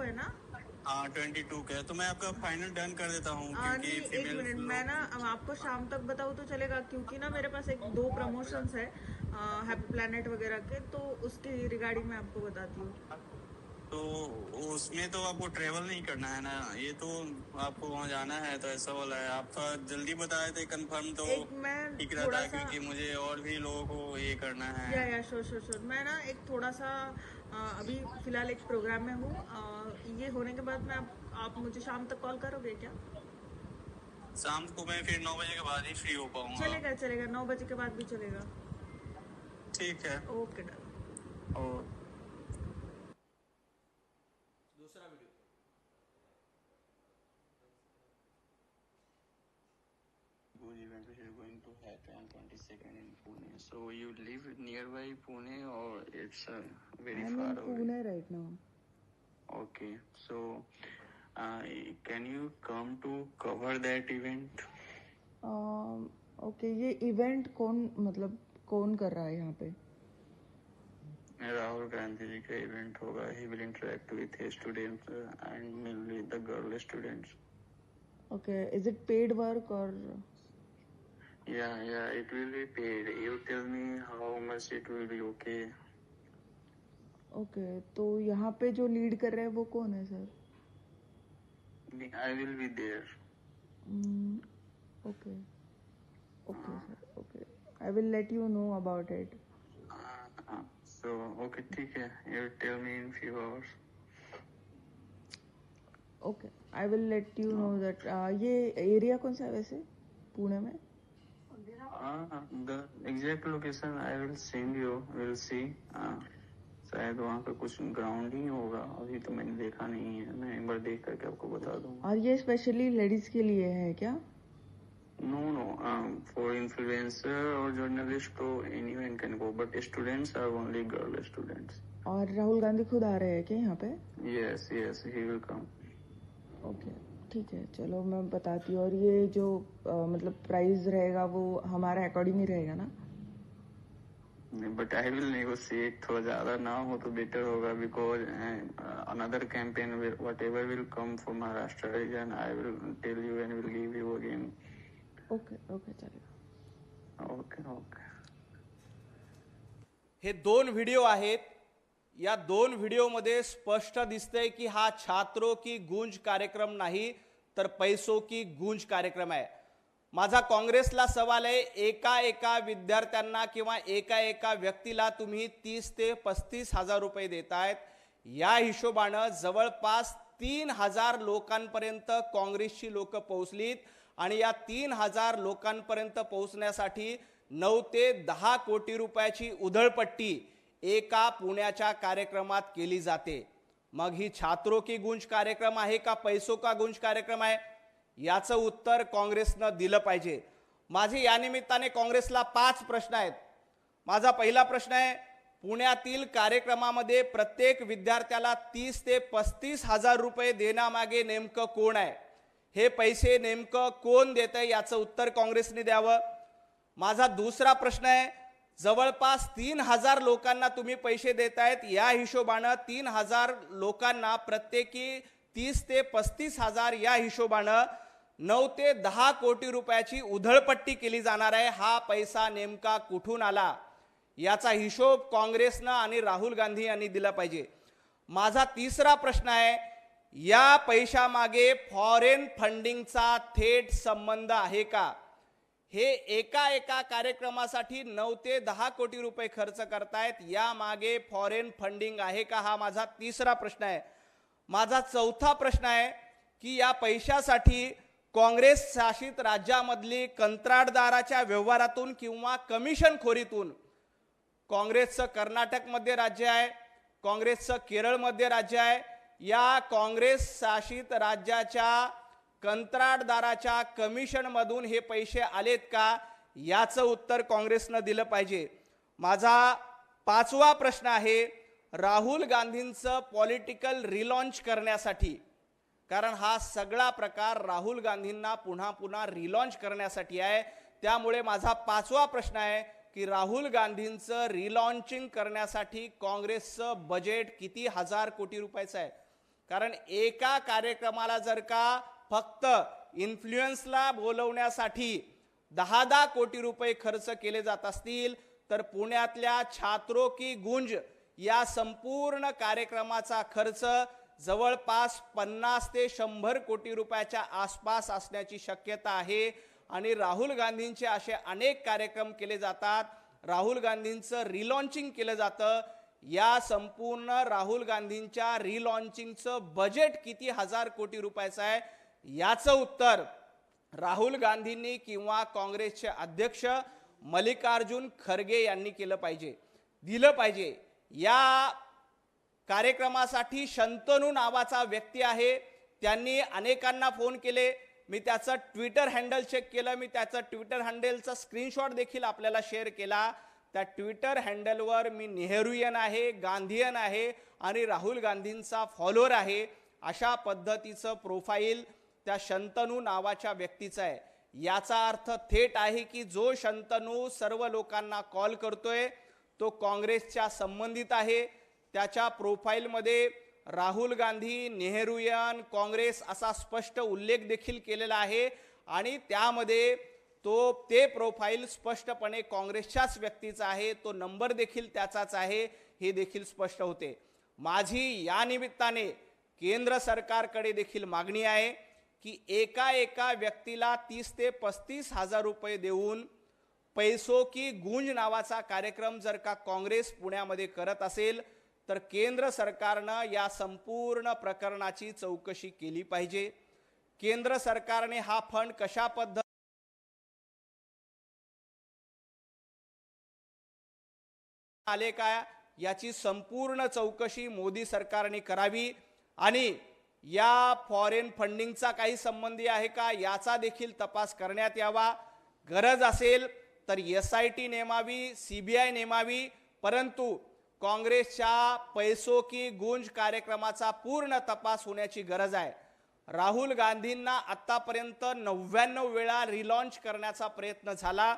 है ना? हाँ 22 का है, तो मैं आपका फाइनल डन कर देता हूँ क्योंकि नहीं, एक फीमेल मिनट, मैं ना अब आपको शाम तक बताऊँ तो चलेगा, क्योंकि ना मेरे पास एक दो प्रमोशंस है हैप्पी प्लैनेट वगैरह के, तो उसके रिगार्डिंग मैं आपको बताती हूँ। तो उसमें तो आपको ट्रेवल नहीं करना है ना, ये तो आपको वहाँ जाना है, तो ऐसा वाला है। आप थोड़ा जल्दी बताए थे कंफर्म तो एक मैं ठीक थोड़ा रहता, सा, क्योंकि मुझे और भी लोगों को ये करना है। या श्योर श्योर श्योर, मैं ना एक थोड़ा सा अभी फिलहाल एक प्रोग्राम में हूँ। ये होने के बाद मैं आप मुझे शाम तक कॉल करोगे क्या? शाम को मैं फिर 9 बजे के बाद ही फ्री हो पाऊंगा। चलेगा चलेगा, 9 बजे के बाद भी चलेगा। ठीक है। Okay done. और दूसरा video. good event which is going to happen on 22nd in Pune. So you live nearby Pune or it's very far away? Pune right now. Okay. So can you come to cover that event? Okay, ये event कौन कर रहा है यहाँ पे? राहुल गांधी जी का event होगा. He will interact with his students and mainly the girl students. Okay, is it paid work और? Yeah, it will be paid. You tell me how much it will be, okay? Okay, तो यहाँ पे जो lead कर रहे हैं वो कौन है sir? I will be there. Okay okay sir, okay, I will let you know about it. So okay, ठीक है. You tell me in few hours. Okay, I will let you know that. ये area कौन सा है वैसे पुणे में? The exact location I will send you. We'll see. शायद वहाँ पे कुछ ग्राउंड ही होगा, अभी तो मैंने देखा नहीं है. मैं एक बार देख करके आपको बता दूंगा. और ये स्पेशली लेडीज के लिए है क्या? No, for influencer or journalist तो anyone can go, but students are only girl students. और राहुल गांधी खुद आ रहे हैं क्या यहाँ पे? Yes, he will come. Okay ठीक है, चलो मैं बताती हूँ. और ये जो मतलब प्राइस रहेगा वो हमारे अकॉर्डिंग ही रहेगा ना? But I will negotiate. थोड़ा ज़्यादा ना हो तो बेटर होगा, because another campaign whatever will come for Maharashtra region I will tell you and will give you again. Okay okay चलेगा. ओके. हे 2 व्हिडिओ आहेत. या 2 व्हिडिओमध्ये स्पष्ट दिसतंय की हा छात्रों की गूंज कार्यक्रम नाही तर पैसों की गूंज कार्यक्रम आहे. माझा काँग्रेसला सवाल आहे, एका विद्यार्थ्यांना किंवा एका व्यक्तीला तुम्ही 30 ते 35 हजार रुपये देतायत. या हिशोबानं जवळपास 3000 लोकांपर्यंत काँग्रेसची लोक पोहोचलीत आणि या 3000 लोकांपर्यंत पोहोचण्यासाठी 9 ते 10 कोटी रुपयाची उधळपट्टी एका पुण्याच्या कार्यक्रमात केली जाते. मग ही छात्रों की गूंज कार्यक्रम आहे का पैसों का गूंज कार्यक्रम आहे? याचं उत्तर काँग्रेसनं दिलं पाहिजे. माझे या निमित्ताने काँग्रेसला 5 प्रश्न आहेत. माझा पहिला प्रश्न आहे, पुण्यातील कार्यक्रमामध्ये प्रत्येक विद्यार्थ्याला 30 ते 35 हजार रुपये देण्यामागे नेमकं कोण आहे? हे पैसे नेमकं कोण देतंय याचं उत्तर काँग्रेसने द्यावं. माझा दुसरा प्रश्न आहे, जवळपास 3000 लोकांना तुम्ही पैसे देतायत. या हिशोबानं 3000 लोकांना प्रत्येकी 30 ते 35 हजार या हिशोबानं 9 ते 10 कोटी रुपयाची उधळपट्टी केली जाणार आहे. हा पैसा नेमका कुठून आला याचा हिशोब काँग्रेसनं आणि राहुल गांधी यांनी दिला पाहिजे. माझा तिसरा प्रश्न आहे, या पैशामागे फॉरेन फंडिंगचा थेट संबंध आहे का? हे एका कार्यक्रमासाठी 9 ते 10 कोटी रुपये खर्च करतायत, या मागे फॉरेन फंडिंग आहे का? हा माझा तिसरा प्रश्न आहे. माझा चौथा प्रश्न आहे की या पैशासाठी काँग्रेस शासित राज्यामधली कंत्राटदाराच्या व्यवहारातून किंवा कमिशनखोरीतून, काँग्रेसचं कर्नाटकमध्ये राज्य आहे, काँग्रेसचं केरळमध्ये राज्य आहे, या काँग्रेस शासित राज्याच्या कंत्राटदाराच्या कमिशनमधून हे पैसे आलेत का? याचं उत्तर काँग्रेसनं दिलं पाहिजे. माझा 5वा प्रश्न आहे, राहुल गांधींचं पॉलिटिकल रिलॉन्च करण्यासाठी, कारण हा सगळा प्रकार राहुल गांधींना पुन्हा रिलॉन्च करण्यासाठी आहे, त्यामुळे माझा 5वा प्रश्न आहे की राहुल गांधींचं रिलॉन्चिंग करण्यासाठी काँग्रेसचं बजेट किती हजार कोटी रुपयाचं आहे? कारण एका कार्यक्रमाला जर का फक्त इन्फ्लुएन्सला बोलवण्यासाठी 10-10 कोटी रुपये खर्च केले जात असतील तर पुण्यातल्या छात्रो की गुंज या संपूर्ण कार्यक्रमाचा खर्च जवळपास 50 ते 100 कोटी रुपयाच्या आसपास असण्याची शक्यता आहे। आणि राहुल गांधींचे असे अनेक कार्यक्रम केले जातात, राहुल गांधींचं रिलॉन्चिंग केलं जातं। या संपूर्ण राहुल गांधींच्या रिलॉन्चिंगचं बजेट किती हजार कोटी रुपयाचं आहे याचं उत्तर राहुल गांधींनी किंवा काँग्रेसचे अध्यक्ष मल्लिकार्जुन खरगे यांनी केलं पाहिजे, दिलं पाहिजे। या कार्यक्रमासाठी शंतनू नावाचा व्यक्ती आहे, त्यांनी अनेकांना फोन केले, मी त्याचं ट्विटर हँडल चेक केलं, मी त्याचं ट्विटर हँडलचा स्क्रीनशॉट देखील आपल्याला शेअर केला। त्या ट्विटर हँडलवर मी नेहरूयन आहे, गांधीयन आहे आणि राहुल गांधींचा फॉलोअर आहे अशा पद्धतीचं प्रोफाईल त्या शंतनू नावाच्या व्यक्तीचं आहे। याचा अर्थ थेट आहे की जो शंतनू सर्व लोकांना कॉल करतोय तो काँग्रेसच्या संबंधित आहे। त्याच्या प्रोफाईलमध्ये राहुल गांधी, नेहरूयन, काँग्रेस असा स्पष्ट उल्लेख देखील केलेला आहे आणि त्यामध्ये ते प्रोफाईल स्पष्टपणे काँग्रेसच्याच व्यक्तीचा आहे, तो नंबर देखील त्याचाच आहे हे देखील स्पष्ट होते। माझी या निमित्ताने केंद्र सरकारकडे देखील मागणी आहे की एका व्यक्तीला 30 ते 35 हजार रुपये देऊन पैसों की गूंज नावाचा कार्यक्रम जर का काँग्रेस पुण्यामध्ये करत असेल तर केंद्र सरकारनं या संपूर्ण प्रकरणाची चौकशी केली पाहिजे। केंद्र सरकारने हा फंड कशा पद्धतीने आले का याची संपूर्ण चौकशी मोदी सरकारने करावी आणि या फॉरेन फंडिंगचा काही संबंधी आहे का याचा देखील तपास करण्यात यावा। गरज असेल तर SIT नेमावी, CBI नेमावी, परंतु काँग्रेसच्या पैसों की गूंज कार्यक्रमाचा पूर्ण तपास होण्याची गरज आहे। राहुल गांधींना आतापर्यंत 99 वेळा रिलॉन्च करण्याचा प्रयत्न झाला,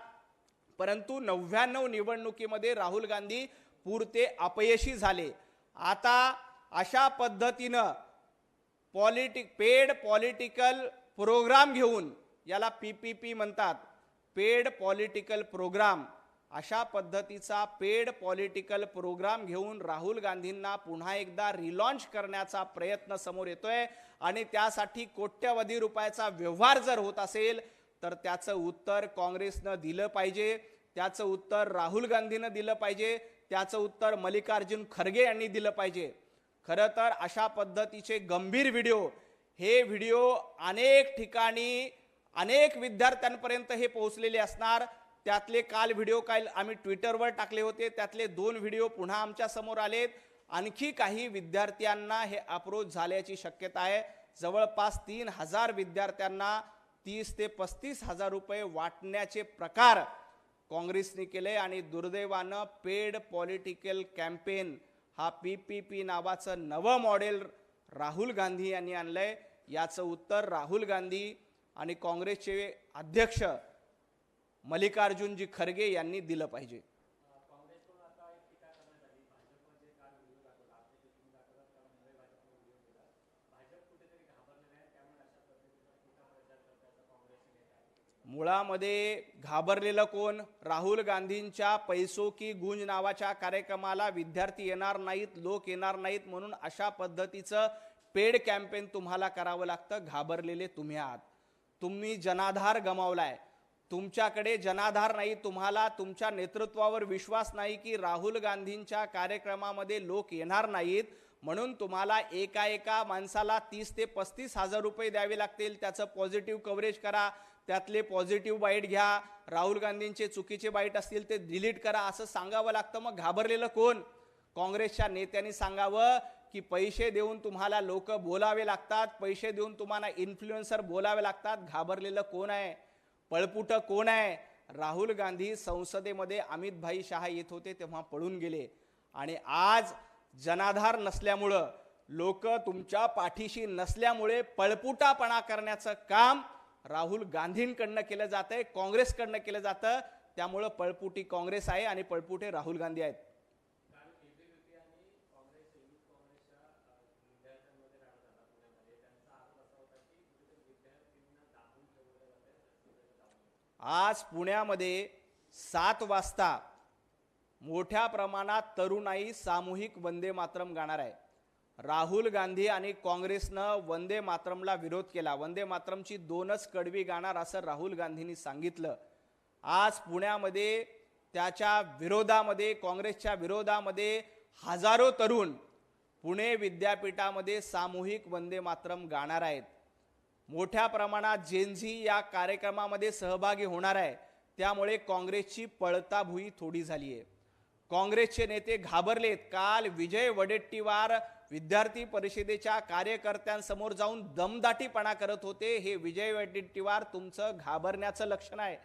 परंतु 99 निवडणुकीमध्ये राहुल गांधी पुरते अपयशी झाले। आता अशा पद्धतीनं पेड पॉलिटिकल प्रोग्राम घेऊन, याला PPP म्हणतात, पेड पॉलिटिकल प्रोग्राम, अशा पद्धतीचा पेड पॉलिटिकल प्रोग्राम घेऊन राहुल गांधींना पुन्हा एकदा रिलॉन्च करण्याचा प्रयत्न समोर येतोय आणि त्यासाठी कोट्यवधी रुपयाचा व्यवहार जर होत असेल तर त्याचं उत्तर काँग्रेसनं दिलं पाहिजे, त्याचं उत्तर राहुल गांधीनं दिलं पाहिजे, त्याचं उत्तर मल्लिकार्जुन खरगे यांनी दिलं पाहिजे। खरं तर अशा पद्धतीचे गंभीर व्हिडिओ अनेक ठिकाणी अनेक विद्यार्थ्यांपर्यंत हे पोहोचलेले असणार। त्यातले काल व्हिडिओ आम्ही ट्विटरवर टाकले होते, त्यातले 2 व्हिडिओ पुन्हा आमच्या समोर आलेत। आणखी काही विद्यार्थ्यांना हे अप्रोच झाल्याची शक्यता आहे। जवळपास 3000 विद्यार्थ्यांना 30 ते 35 हजार रुपये वाटण्याचे प्रकार काँग्रेसने केले आणि दुर्दैवानं पेड पॉलिटिकल कॅम्पेन हा PPP नावाचं नवं मॉडेल राहुल गांधी यांनी आणलंय। याचं उत्तर राहुल गांधी आणि काँग्रेसचे अध्यक्ष मल्लिकार्जुनजी खरगे यांनी दिलं पाहिजे। मुळामध्ये घाबरलेलं कोण? राहुल गांधींच्या पैसों की गूंज नावाच्या कार्यक्रमाला विद्यार्थी येणार नाहीत, लोक येणार नाहीत म्हणून अशा पद्धतीचं पेड कॅम्पेन तुम्हाला करावं लागतं। घाबरलेले तुम्ही आहात, तुम्ही जनाधार गमावलाय, तुमच्याकडे जनाधार नाही, तुम्हाला तुमच्या नेतृत्वावर विश्वास नाही की राहुल गांधींच्या कार्यक्रमामध्ये लोक येणार नाहीत म्हणून तुम्हाला एका माणसाला 30 ते 35 हजार रुपये द्यावे लागतील। त्याचं पॉझिटिव्ह कव्हरेज करा, त्यातले पॉझिटिव्ह बाईट घ्या, राहुल गांधींचे चुकीचे बाईट असतील ते डिलीट करा असं सांगावं लागतं। मग घाबरलेलं कोण? काँग्रेसच्या नेत्यांनी सांगावं की पैसे देऊन तुम्हाला लोक बोलावे लागतात, पैसे देऊन तुम्हाला इन्फ्लुएन्सर बोलावे लागतात। घाबरलेलं कोण आहे? पळपुट कोण आहे? राहुल गांधी संसदेमध्ये अमित भाई शहा येत होते तेव्हा पळून गेले आणि आज जनाधार नसल्यामुळं, लोक तुमच्या पाठीशी नसल्यामुळे पळपुटापणा करण्याचं काम राहुल गांधींकडनं केलं जातंय, काँग्रेसकडनं केलं जातं। त्यामुळं पळपुटी काँग्रेस आहे आणि पळपुटे राहुल गांधी आहेत। आज पुण्यामध्ये 7 वाजता मोठ्या प्रमाणात तरुणाई सामूहिक वंदे मातरम गाणार आहे. राहुल गांधी आणि काँग्रेसनं वंदे मातरमला विरोध केला. वंदे मातरमची 2च कडवी गाणार असं राहुल गांधींनी सांगितलं. आज पुण्यामध्ये त्याच्या विरोधामध्ये, काँग्रेसच्या विरोधामध्ये हजारो तरुण पुणे विद्यापीठामध्ये सामूहिक वंदे मातरम गाणार आहेत. मोठ्या प्रमाणात जेनझी या कार्यक्रमामध्ये सहभागी होणार आहे. त्यामुळे काँग्रेसची पळताभुई थोडी झाली आहे. काँग्रेसचे नेते घाबरलेत. काल विजय वडेट्टीवार विद्यार्थी परिषदेच्या कार्यकर्त्यांसमोर जाऊन दमदाटीपणा करत होते. हे विजय वडेट्टीवार तुमचं घाबरण्याचं लक्षण आहे.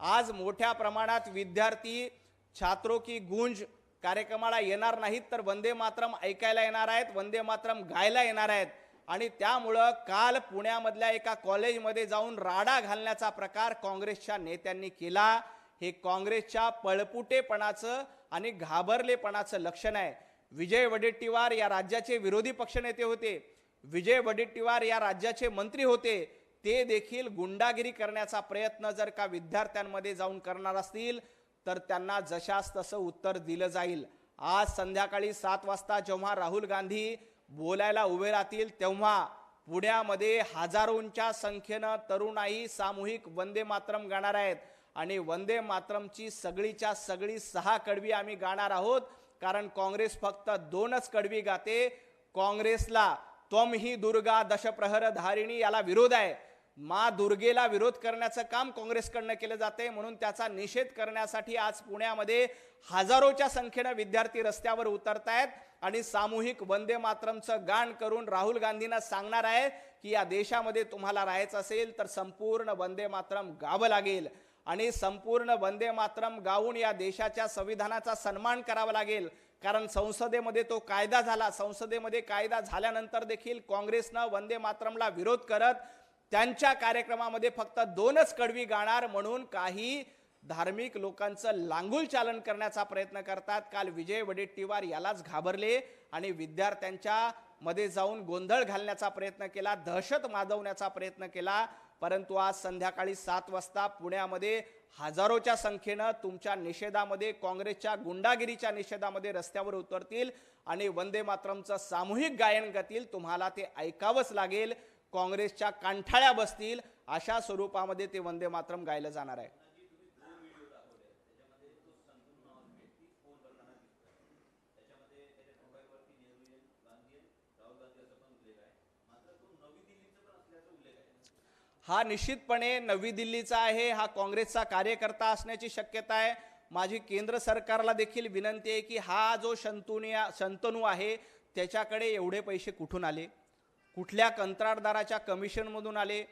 आज मोठ्या प्रमाणात विद्यार्थी छात्रों की गूंज कार्यक्रमाला येणार नाहीत, तर वंदे मातरम ऐकायला येणार आहेत, वंदे मातरम गायला येणार आहेत. आणि त्यामुळं काल पुण्यामधल्या एका कॉलेजमध्ये जाऊन राडा घालण्याचा प्रकार काँग्रेसच्या नेत्यांनी केला. हे काँग्रेसच्या पळपुटेपणाचं आणि घाबरलेपणाचं लक्षण आहे. विजय वडेट्टीवार या राज्याचे विरोधी पक्षनेते होते. विजय वडेट्टीवार या राज्याचे मंत्री होते. ते देखील गुंडागिरी करण्याचा प्रयत्न जर का विद्यार्थ्यांमध्ये जाऊन करणार असतील तर त्यांना जशास तसं उत्तर दिलं जाईल. आज संध्याकाळी 7 वाजता जेव्हा राहुल गांधी बोलायला उभे राहतील तेव्हा पुण्यामध्ये हजारोंच्या संख्येनं तरुणाई सामूहिक वंदे मातरम गाणार आहेत. आणि वंदे मातरमची सगळीच्या सगळी 6 कडवी आम्ही गाणार आहोत. कारण काँग्रेस फक्त 2च कडवी गाते. काँग्रेसला त्वम ही दुर्गा दशप्रहर धारिणी याला विरोध आहे. माँ दुर्गेला विरोध करण्याचं काम काँग्रेसकडनं केलं जाते. म्हणून त्याचा निषेध करण्यासाठी आज पुण्यामध्ये हजारोच्या संख्येनं विद्यार्थी रस्त्यावर उतरतायत आणि सामूहिक वंदे मातरमचं गाण करून राहुल गांधींना सांगणार आहे की या देशामध्ये तुम्हाला राहायचं असेल तर संपूर्ण वंदे मातरम गावं लागेल. आणि संपूर्ण वंदे मातरम गाऊन या देशाच्या संविधानाचा सन्मान करावा लागेल. कारण संसदेमध्ये तो कायदा झाला. संसदेमध्ये कायदा झाल्यानंतर देखील काँग्रेसनं वंदे मातरमला विरोध करत त्यांच्या कार्यक्रमामध्ये फक्त 2च कडवी गाणार म्हणून काही धार्मिक लोकांचं लांगुल चालन करण्याचा प्रयत्न करतात. काल विजय वडेट्टीवार यालाच घाबरले आणि विद्यार्थ्यांच्या मध्ये जाऊन गोंधळ घालण्याचा प्रयत्न केला, दहशत माजवण्याचा प्रयत्न केला. परंतु आज संध्याकाळी 7 वाजता पुण्यामध्ये हजारोच्या संख्येनं तुमच्या निषेधामध्ये, काँग्रेसच्या गुंडागिरीच्या निषेधामध्ये रस्त्यावर उतरतील आणि वंदे मातरमचं सामूहिक गायन करतील. तुम्हाला ते ऐकावंच लागेल. काँग्रेसच्या कांठाळ्या बसतील अशा स्वरूपामध्ये ते वंदे मातरम गायलं जाणार आहे. हा निश्चितपणे नवी दिल्लीचा आहे. हा काँग्रेसचा कार्यकर्ता असण्याची शक्यता आहे. माझी केंद्र सरकारला देखील विनंती आहे की हा जो शंतनू आहे त्याच्याकडे एवढे पैसे कुठून आले, कुठल्या कंत्राटदाराच्या कमिशनमधून आले,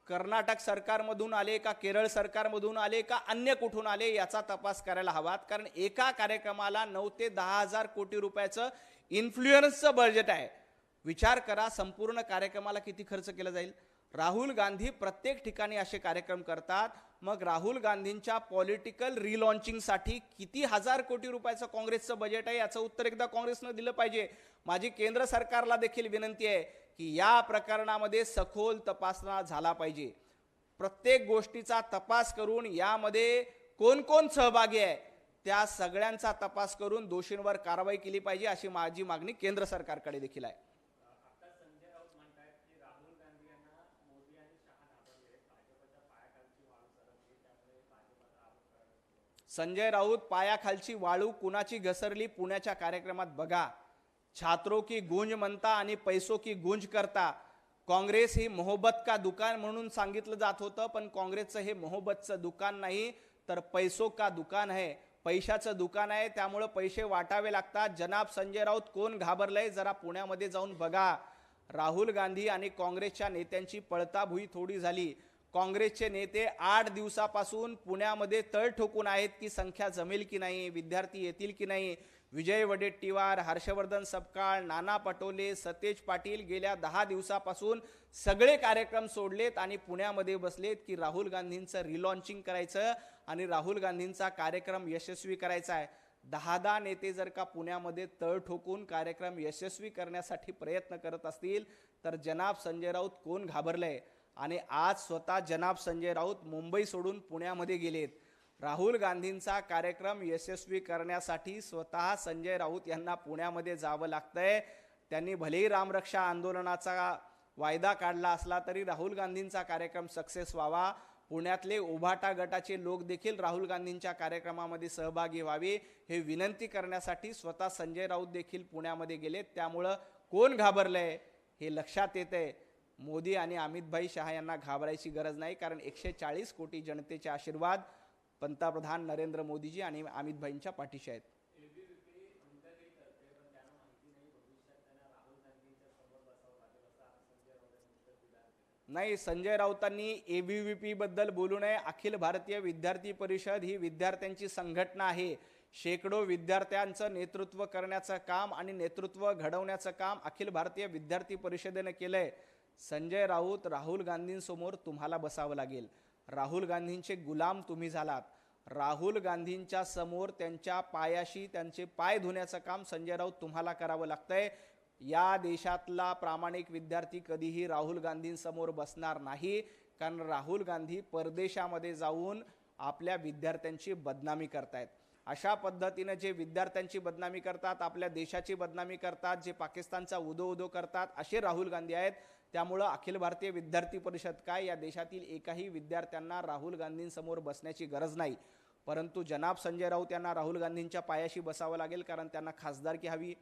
कर्नाटक सरकारमधून आले का, केरळ सरकारमधून आले का, अन्य कुठून आले याचा तपास करायला हवा. कारण एका कार्यक्रमाला 9 ते 10 हजार कोटी रुपयाचं इन्फ्लुएन्सचं बजेट आहे. विचार करा संपूर्ण कार्यक्रमाला किती खर्च केला जाईल. राहुल गांधी प्रत्येक ठिकाणी असे कार्यक्रम करतात. मग राहुल गांधींच्या पॉलिटिकल रिलॉन्चिंगसाठी किती हजार कोटी रुपयाचं काँग्रेसचं बजेट आहे याचं उत्तर एकदा काँग्रेसनं दिलं पाहिजे. माझी केंद्र सरकारला देखील विनंती आहे की या प्रकरणामध्ये सखोल तपासणा झाला पाहिजे. प्रत्येक गोष्टीचा तपास करून यामध्ये कोण कोण सहभागी आहे त्या सगळ्यांचा तपास करून दोषींवर कारवाई केली पाहिजे अशी माझी मागणी केंद्र सरकारकडे देखील आहे. संजय राऊत पायाखालची वाळू कुणाची घसरली पुण्याच्या कार्यक्रमात बघा. छात्रों की गूंज म्हणता आणि पैसों की गूंज करता. काँग्रेस ही मोहब्बत का दुकान म्हणून सांगितलं जात होतं, पण काँग्रेसचं हे मोहब्बतचं दुकान नाही तर पैसों का दुकान आहे. पैशाचं दुकान आहे. त्यामुळे पैसे वाटावे लागतात. जनाब संजय राऊत कोण घाबरलंय जरा पुण्यामध्ये जाऊन बघा. राहुल गांधी आणि काँग्रेसच्या नेत्यांची पळताभुई थोडी झाली. काँग्रेसचे नेते 8 दिवसापासून पुण्यामध्ये तळ ठोकून आहेत की संख्या जमेल की नाही, विद्यार्थी येतील की नाही. विजय वडेट्टीवार, हर्षवर्धन सपकाळ, नाना पटोले, सतेज पाटील गेल्या 10 दिवसापासून सगळे कार्यक्रम सोडलेत आणि पुण्यामध्ये बसलेत की राहुल गांधींचं रिलॉन्चिंग करायचं आणि राहुल गांधींचा कार्यक्रम यशस्वी करायचा आहे. 10 नेते जर का पुण्यामध्ये तळ ठोकून कार्यक्रम यशस्वी करण्यासाठी प्रयत्न करत असतील तर जनाब संजय राऊत कोण घाबरलंय. आणि आज स्वतः जनाब संजय राऊत मुंबई सोडून पुण्यामध्ये गेलेत. राहुल गांधींचा कार्यक्रम यशस्वी करण्यासाठी स्वतः संजय राऊत यांना पुण्यामध्ये जावं लागतंय. त्यांनी भलेही रामरक्षा आंदोलनाचा वायदा काढला असला तरी राहुल गांधींचा कार्यक्रम सक्सेस व्हावा, पुण्यातले उभाटा गटाचे लोक देखील राहुल गांधींच्या कार्यक्रमामध्ये सहभागी व्हावे हे विनंती करण्यासाठी स्वतः संजय राऊत देखील पुण्यामध्ये गेलेत. त्यामुळं कोण घाबरलंय हे लक्षात येतंय. मोदी आणि अमितभाई शहा यांना घाबरायची गरज नाही, कारण 140 कोटी जनतेचे आशीर्वाद पंतप्रधान नरेंद्र मोदीजी आणि अमितभाईंच्या पाठीशी आहेत. नाही, संजय राऊतांनी ABVP बद्दल बोलू नये. अखिल भारतीय विद्यार्थी परिषद ही विद्यार्थ्यांची संघटना आहे. शेकडो विद्यार्थ्यांचं नेतृत्व करण्याचं काम आणि नेतृत्व घडवण्याचं काम अखिल भारतीय विद्यार्थी परिषदेने केलंय. संजय राऊत, राहुल गांधींसमोर तुम्हाला बसावं लागेल. राहुल गांधींचे गुलाम तुम्ही झालात. राहुल गांधींच्या समोर त्यांच्या पायाशी त्यांचे पाय धुण्याचं काम संजय राऊत तुम्हाला करावं लागतंय. या देशातला प्रामाणिक विद्यार्थी कधीही राहुल गांधींसमोर बसणार नाही, कारण राहुल गांधी परदेशामध्ये जाऊन आपल्या विद्यार्थ्यांची बदनामी करतायत. अशा पद्धतीने जे विद्यार्थ्यांची बदनामी करतात, आपल्या देशाची बदनामी करतात, जे पाकिस्तानचा उदो करतात, असे राहुल गांधी आहेत. त्यामुळं अखिल भारतीय विद्यार्थी परिषद काय, या देशातील एकाही विद्यार्थ्यांना राहुल गांधींसमोर बसण्याची गरज नाही. परंतु जनाब संजय राऊत यांना राहुल गांधींच्या पायाशी बसावं लागेल, कारण त्यांना खासदारकी हवी.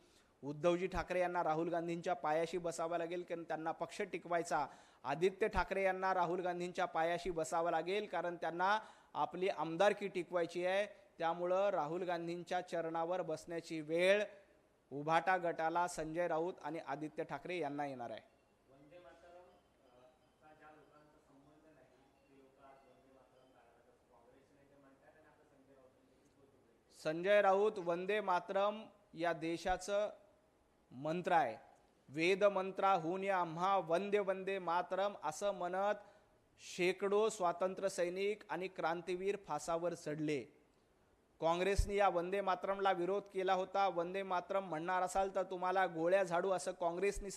उद्धवजी ठाकरे यांना राहुल गांधींच्या पायाशी बसावं लागेल, कारण त्यांना पक्ष टिकवायचा. आदित्य ठाकरे यांना राहुल गांधींच्या पायाशी बसावं लागेल, कारण त्यांना आपली आमदारकी टिकवायची आहे. त्यामुळं राहुल गांधींच्या चरणावर बसण्याची वेळ उभाटा गटाला, संजय राऊत आणि आदित्य ठाकरे यांना येणार आहे. संजय राऊत वंदे मातरम या देशाचं मंत्र आहे. वेद मंत्राहून आम्हा वंदे वंदे मातरम असं म्हणत शेकडो स्वातंत्र्य सैनिक आणि क्रांतीवीर फासावर चढले. काँग्रेसने या वंदे मातरमला विरोध केला होता. वंदे मातरम म्हणणार असाल तर तुम्हाला गोळ्या झाडू असं काँग्रेसने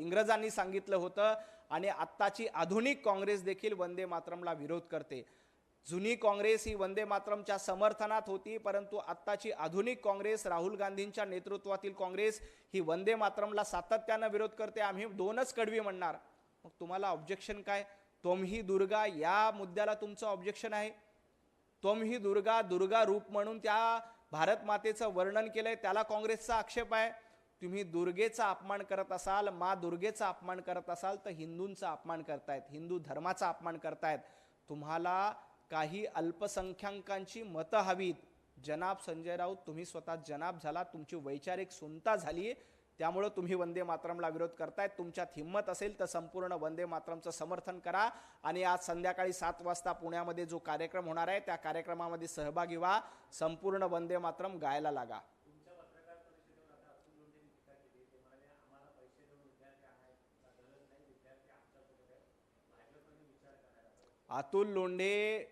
इंग्रजांनी सांगितलं होतं. आणि आत्ताची आधुनिक काँग्रेस देखील वंदे मातरमला विरोध करते. जुनी काँग्रेस ही वंदे मातरमच्या समर्थनात होती, परंतु आत्ताची आधुनिक काँग्रेस, राहुल गांधींच्या नेतृत्वातील काँग्रेस ही वंदे मातरमला सातत्यानं विरोध करते. आम्ही दोनच कडवी म्हणणार. मग तुम्हाला ऑब्जेक्शन काय? तुम ही दुर्गा या मुद्द्याला तुमचं ऑब्जेक्शन आहे. तुम ही दुर्गा, दुर्गा रूप म्हणून त्या भारत मातेचं वर्णन केलंय, त्याला काँग्रेसचा आक्षेप आहे. तुम्ही दुर्गेचा अपमान करत असाल, मा दुर्गेचा अपमान करत असाल तर हिंदूंचा अपमान करतायत, हिंदू धर्माचा अपमान करतायत. तुम्हाला काही अल्पसंख्याकांची मतं हवीत. जनाब संजय राऊत, तुम्ही स्वतः जनाब झाला, तुमची वैचारिक सुनता झाली, त्यामुळे तुम्ही वंदे मातरमला विरोध करतायत. तुमच्यात हिम्मत असेल तर संपूर्ण वंदे मातरमचं समर्थन करा आणि आज संध्याकाळी 7 वाजता पुण्यामध्ये जो कार्यक्रम होणार आहे त्या कार्यक्रमामध्ये सहभागी व्हा. संपूर्ण वंदे मातरम गायला लागा. अतुल लोंढे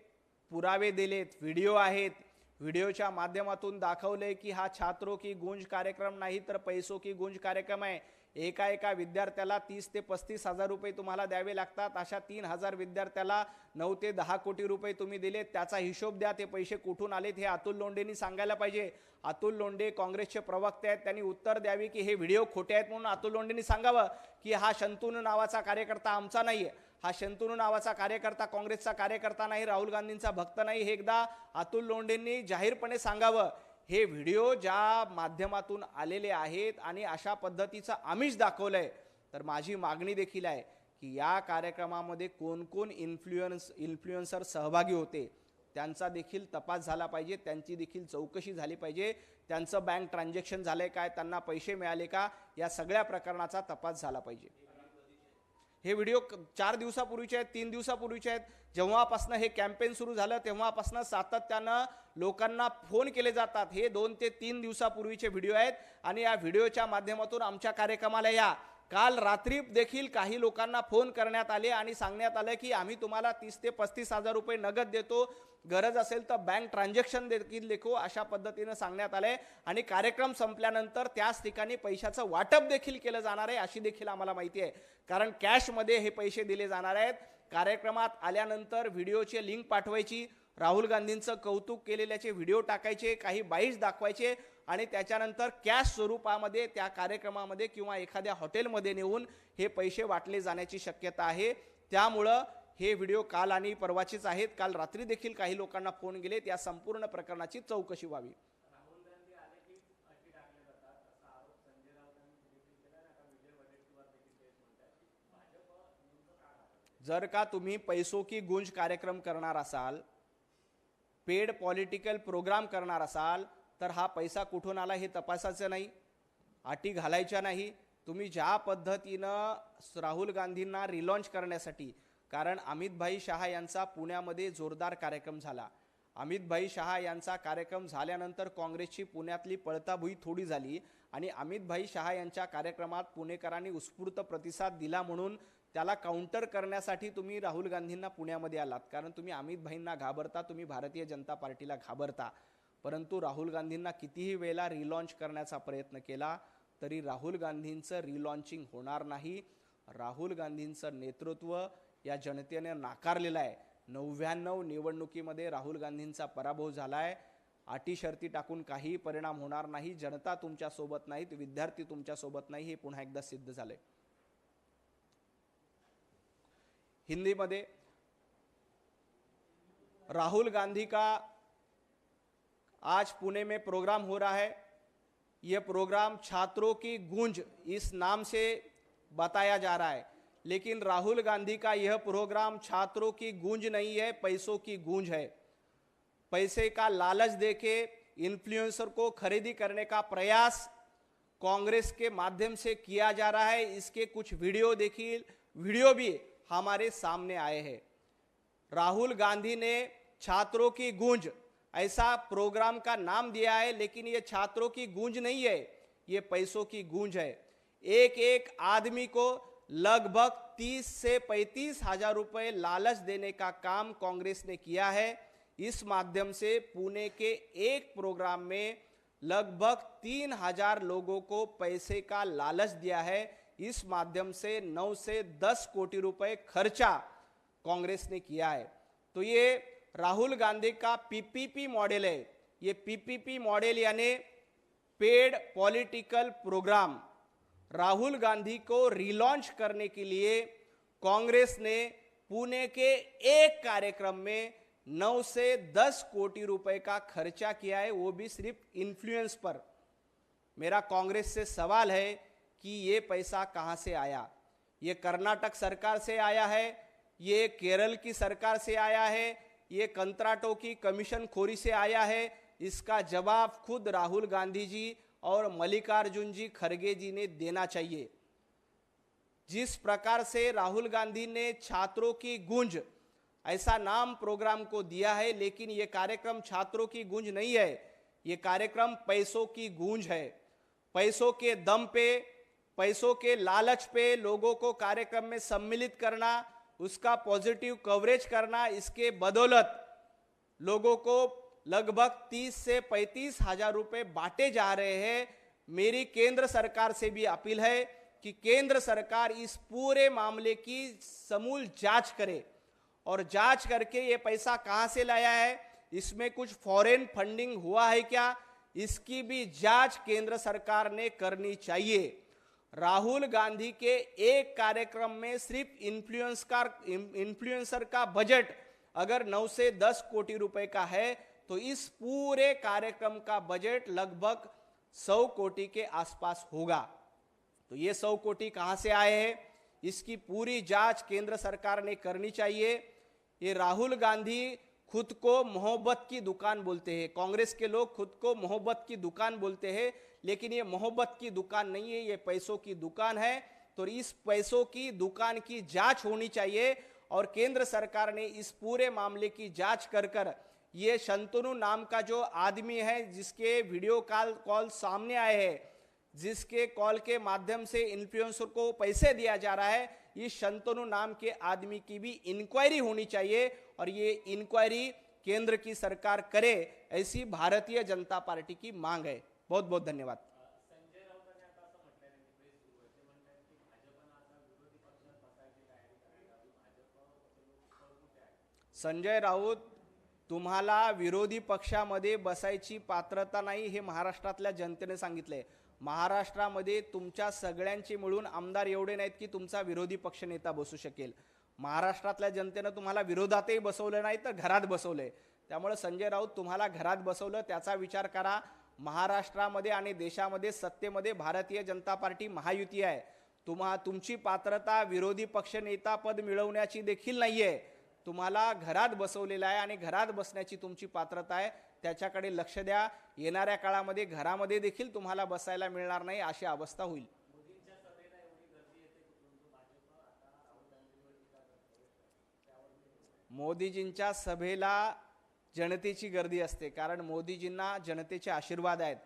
पुरावे दिलेत, व्हिडिओ आहेत, व्हिडिओच्या माध्यमातून दाखवले की हा छात्रों की गूंज कार्यक्रम नाही तर पैसों की गूंज कार्यक्रम आहे. एका विद्यार्थ्याला 30 ते 35 हजार रुपये तुम्हाला द्यावे लागतात. अशा 3,000 विद्यार्थ्याला 9 ते 10 कोटी रुपये तुम्ही दिलेत. त्याचा हिशोब द्या, ते पैसे कुठून आलेत हे अतुल लोंढेंनी सांगायला पाहिजे. अतुल लोंढे काँग्रेसचे प्रवक्ते आहेत, त्यांनी उत्तर द्यावी की हे व्हिडिओ खोटे आहेत म्हणून अतुल लोंढेंनी सांगावं की हा शंतनू नावाचा कार्यकर्ता आमचा नाहीये, हा शंतनू नावाचा कार्यकर्ता काँग्रेसचा कार्यकर्ता नाही, राहुल गांधींचा भक्त नाही. हे एकदा अतुल लोंढेंनी जाहीरपणे सांगावं. हे व्हिडिओ ज्या माध्यमातून आलेले आहेत आणि अशा पद्धतीचं आमिष दाखवलंय, तर माझी मागणी देखील आहे की या कार्यक्रमामध्ये कोण कोण इन्फ्लुएन्सर सहभागी होते त्यांचा देखील तपास झाला पाहिजे, त्यांची देखील चौकशी झाली पाहिजे. त्यांचं बँक ट्रान्झॅक्शन झालंय काय, त्यांना पैसे मिळाले का, या सगळ्या प्रकरणाचा तपास झाला पाहिजे. हे व्हिडिओ 4 दिवसापूर्वीचे आहेत, 3 दिवसापूर्वीचे आहेत. जेव्हापासनं हे कॅम्पेन सुरू झालं तेव्हापासनं सातत्यानं लोकांना फोन केले जातात. हे 2 ते 3 दिवसापूर्वीचे व्हिडिओ आहेत आणि या व्हिडिओच्या माध्यमातून आमच्या कार्यक्रमाला या, काल रात्री देखील काही लोकांना फोन करण्यात आले आणि सांगण्यात आलं की आम्ही तुम्हाला 30 ते 35,000 रुपये नगद देतो, गरज असेल तर बँक ट्रान्झॅक्शन देखील देखो, अशा पद्धतीने सांगण्यात आले आणि कार्यक्रम संपल्यानंतर त्याच ठिकाणी पैशाचं वाटप देखील केलं जाणार आहे अशी देखील आम्हाला माहिती आहे. कारण कॅशमध्ये हे पैसे दिले जाणार आहेत. कार्यक्रमात आल्यानंतर व्हिडिओचे लिंक पाठवायची, राहुल गांधींचं कौतुक केलेल्याचे व्हिडिओ टाकायचे, काही बाईट्स दाखवायचे आणि त्याच्यानंतर कॅश स्वरूपामध्ये त्या कार्यक्रमामध्ये किंवा एखाद्या हॉटेलमध्ये नेऊन हे पैसे वाटले जाण्याची शक्यता आहे. त्यामुळं हे व्हिडिओ काल आणि परवाचेच आहेत. काल रात्री देखील काही लोकांना फोन गेले, त्या संपूर्ण प्रकरणाची चौकशी व्हावी. जर का तुम्ही पैसों की गूंज कार्यक्रम करणार असाल, पेड पॉलिटिकल प्रोग्राम करणार असाल, तर हा पैसा कुठून आला हे तपासायचं नाही, अटी घालायच्या नाही. तुम्ही ज्या पद्धतीनं राहुल गांधींना रिलॉन्च करण्यासाठी, कारण अमित शहा यांचा पुण्यामध्ये जोरदार कार्यक्रम झाला. अमित शहा यांचा कार्यक्रम झाल्यानंतर काँग्रेसची पुण्यातली पळताभुई थोडी झाली आणि अमित शहा यांच्या कार्यक्रमात पुणेकरांनी उत्स्फूर्त प्रतिसाद दिला म्हणून त्याला काउंटर करण्यासाठी तुम्ही राहुल गांधींना पुण्यामध्ये आलात. कारण तुम्ही अमित भाईंना घाबरता, तुम्ही भारतीय जनता पार्टीला घाबरता. परंतु राहुल गांधींना कितीही वेळा रिलॉन्च करण्याचा प्रयत्न केला तरी राहुल गांधींचं रिलॉन्चिंग होणार नाही. राहुल गांधींचं नेतृत्व या जनतेने नाकारलेलं आहे. 99 निवडणुकीमध्ये राहुल गांधींचा पराभव झालाय. अटी शर्ती टाकून काही परिणाम होणार नाही. जनता तुमच्या सोबत नाही, विद्यार्थी तुमच्या सोबत नाही, हे पुन्हा एकदा सिद्ध झाले. हिंदी में राहुल गांधी का आज पुणे में प्रोग्राम हो रहा है. यह प्रोग्राम छात्रों की गूंज इस नाम से बताया जा रहा है, लेकिन राहुल गांधी का यह प्रोग्राम छात्रों की गूंज नहीं है, पैसों की गूंज है. पैसे का लालच देके इन्फ्लुएंसर को खरीदी करने का प्रयास कांग्रेस के माध्यम से किया जा रहा है. इसके कुछ वीडियो भी हमारे सामने आए हैं. राहुल गांधी ने छात्रों की गूंज ऐसा प्रोग्राम का नाम दिया है, लेकिन ये छात्रों की गूंज नहीं है, ये पैसों की गूंज है. एक एक आदमी को लगभग 30 से 35 हजार रुपए लालच देने का काम कांग्रेस ने किया है. इस माध्यम से पुणे के एक प्रोग्राम में लगभग 3,000 लोगों को पैसे का लालच दिया है. इस माध्यम से 9 से 10 कोटी रुपए खर्चा कांग्रेस ने किया है. तो ये राहुल गांधी का पीपीपी मॉडल है. ये पीपीपी मॉडल यानी paid political program Rahul Gandhi को रिलॉन्च करने के लिए कांग्रेस ने पुणे के एक कार्यक्रम में 9 से 10 कोटी रुपए का खर्चा किया है, वो भी सिर्फ इन्फ्लुएंस पर. मेरा कांग्रेस से सवाल है कि ये पैसा कहां से आया. ये कर्नाटक सरकार से आया है, ये केरल की सरकार से आया है, ये कंत्राटों की कमीशन खोरी से आया है. इसका जवाब खुद राहुल गांधी जी और मल्लिकार्जुन जी खड़गे जी ने देना चाहिए. जिस प्रकार से राहुल गांधी ने छात्रों की गूंज ऐसा नाम प्रोग्राम को दिया है, लेकिन ये कार्यक्रम छात्रों की गूंज नहीं है, ये कार्यक्रम पैसों की गूंज है. पैसों के दम पे, पैसों के लालच पे लोगों को कार्यक्रम में सम्मिलित करना, उसका पॉजिटिव कवरेज करना, इसके बदौलत लोगों को लगभग 30 से 35 हजार रुपए बांटे जा रहे हैं. मेरी केंद्र सरकार से भी अपील है कि केंद्र सरकार इस पूरे मामले की समूल जांच करे और जांच करके ये पैसा कहां से लाया है, इसमें कुछ फॉरेन फंडिंग हुआ है क्या, इसकी भी जांच केंद्र सरकार ने करनी चाहिए. राहुल गांधी के एक कार्यक्रम में सिर्फ इन्फ्लुएंसर का बजट अगर 9 से 10 कोटी रुपए का है, तो इस पूरे कार्यक्रम का बजट लगभग 100 कोटी के आसपास होगा. तो ये 100 कोटी कहां से आए हैं, इसकी पूरी जांच केंद्र सरकार ने करनी चाहिए. ये राहुल गांधी खुद को मोहब्बत की दुकान बोलते हैं, कांग्रेस के लोग खुद को मोहब्बत की दुकान बोलते हैं, लेकिन ये मोहब्बत की दुकान नहीं है, ये पैसों की दुकान है. तो इस पैसों की दुकान की जांच होनी चाहिए और केंद्र सरकार ने इस पूरे मामले की जांच कर ये शंतनु नाम का जो आदमी है, जिसके वीडियो कॉल सामने आए हैं, जिसके कॉल के माध्यम से इन्फ्लुएंसर को पैसे दिया जा रहा है, इस शंतनु नाम के आदमी की भी इंक्वायरी होनी चाहिए और ये इंक्वायरी केंद्र की सरकार करे, ऐसी भारतीय जनता पार्टी की मांग है। बहुत बहुत धन्यवाद। संजय राऊत, तुम्हाला विरोधी पक्षामध्ये बसायची पात्रता नाही हे महाराष्ट्रातल्या जनतेने सांगितले। महाराष्ट्रामध्ये तुमच्या सगळ्यांचे मिळून आमदार एवढे नाहीत की तुमचा विरोधी पक्ष नेता बसू शकेल। महाराष्ट्रातल्या जनतेने तुम्हाला विरोधातही बसवलं नाही तर घरात बसवलंय। त्यामुळे संजय राऊत, तुम्हाला घरात बसवलं त्याचा विचार करा। महाराष्ट्रामध्ये आणि देशामध्ये सत्तेमध्ये भारतीय जनता पार्टी महायुती आहे। तुमची पात्रता विरोधी पक्ष नेता पद मिळवण्याची देखील नाहीये, तुम्हाला घरात बसवलेला आहे आणि घरात बसण्याची तुमची पात्रता आहे। त्याच्याकडे लक्ष द्या। येणाऱ्या काळामध्ये घरामध्ये देखील तुम्हाला बसायला मिळणार नाही अशी अवस्था होईल। मोदीजींच्या सभेला जनतेची गर्दी असते, कारण मोदीजींना जनतेचे आशीर्वाद आहेत।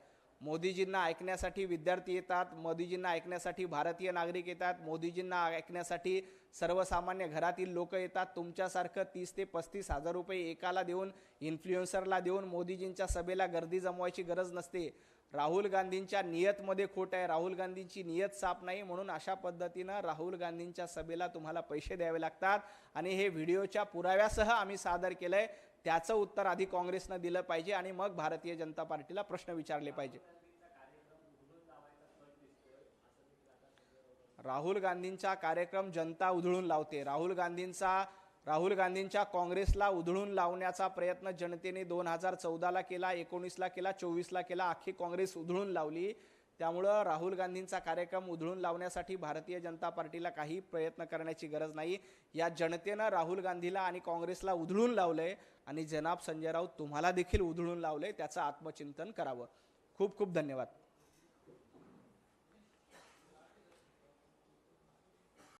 मोदीजींना ऐकण्यासाठी विद्यार्थी येतात, मोदीजींना ऐकण्यासाठी भारतीय नागरिक येतात, मोदीजींना ऐकण्यासाठी सर्वसामान्य घरातील लोक येतात। तुमच्यासारखं 30 ते 35 हजार रुपये एकाला देऊन, इन्फ्लुएन्सरला देऊन मोदीजींच्या सभेला गर्दी जमवायची गरज नसते। राहुल गांधींच्या नियतमध्ये खोट आहे, राहुल गांधींची नियत साफ नाही, म्हणून अशा पद्धतीनं राहुल गांधींच्या सभेला तुम्हाला पैसे द्यावे लागतात आणि हे व्हिडिओच्या पुराव्यासह आम्ही सादर केलंय। त्याचं उत्तर आधी काँग्रेसनं दिलं पाहिजे आणि मग भारतीय जनता पार्टीला प्रश्न विचारले पाहिजे। राहुल गांधींचा कार्यक्रम जनता उधळून लावते। राहुल गांधींच्या काँग्रेसला उधळून लावण्याचा प्रयत्न जनतेने 2014ला केला, 19ला केला, 24ला केला, अख्खी काँग्रेस उधळून लावली। त्यामुळे राहुल गांधींचा कार्यक्रम उधळून लावण्यासाठी भारतीय जनता पार्टीला काही प्रयत्न करण्याची गरज नाही। या जनतेने राहुल गांधीला आणि काँग्रेसला उधळून लावलंय आणि जनाब संजय राऊत तुम्हाला देखील उधळून लावलंय, त्याचं आत्मचिंतन करावं। खूप खूप धन्यवाद।